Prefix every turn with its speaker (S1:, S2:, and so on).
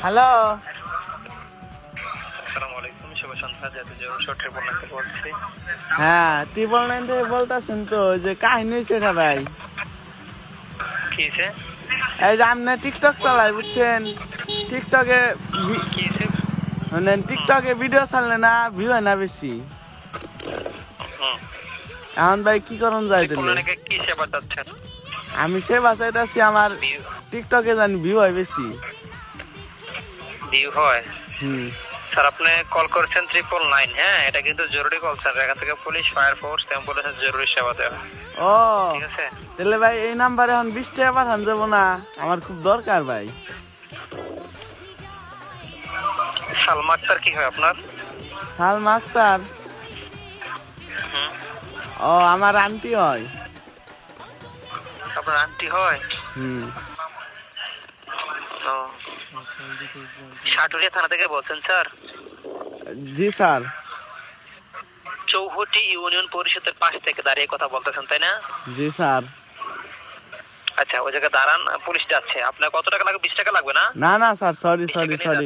S1: Hello,
S2: আসসালামু আলাইকুম, শুভ সন্ধ্যা। Triple nine থেকে বলছি।
S1: হ্যাঁ 999 থেকে বলতেছেন তো, ওই যে কাহিনী হয়েছে না ভাই,
S2: কি হয়েছে?
S1: এই যে আপনি টিকটক চালাই বুঝছেন, টিকটকে
S2: কি হয়েছে?
S1: মানে টিকটকে ভিডিও ছাড়লে না ভিউ হয় না বেশি।
S2: হুম,
S1: এখন ভাই কি করুন যাই
S2: ট্রিপল
S1: দিলে,
S2: নাইনে কি সেবা চাচ্ছেন?
S1: আমি সে বাঁচাইতেছি আমার টিকটকে জানি ভিউ হয় বেশি।
S2: ভিউ হয়?
S1: হুম,
S2: স্যার, আপনি কল করেছেন ট্রিপল নাইন। হ্যাঁ, এটা কিন্তু জরুরি কল স্যার। এখান থেকে পুলিশ, ফায়ার ফোর্স, অ্যাম্বুলেন্স জরুরি সেবা দেওয়া।
S1: ও
S2: ঠিক আছে?
S1: তাহলে ভাই এই নাম্বারে এখন 20 টাকা পাঠান যাবো না, আমার খুব দরকার ভাই।
S2: সালমা আক্তার কি হয় আপনার?
S1: সালমা আক্তার?
S2: হুম,
S1: ও আমার আন্টি হয়।
S2: আপনার আন্টি হয়?
S1: হুম,
S2: ও, সাটুরিয়া থানা থেকে বলছেন স্যার?
S1: জি স্যার।
S2: চৌহটি ইউনিয়ন পরিষদের পাশ থেকে দাঁড়িয়ে কথা বলতেছেন, তাই না?
S1: জি স্যার।
S2: আচ্ছা, ওই জায়গায় দাঁড়ান, পুলিশ যাচ্ছে। আপনার কত টাকা লাগবে? 20 টাকা লাগবে না?
S1: না না স্যার, সরি
S2: 20
S1: সরি
S2: টাকা নিয়ে
S1: সরি।
S2: যান।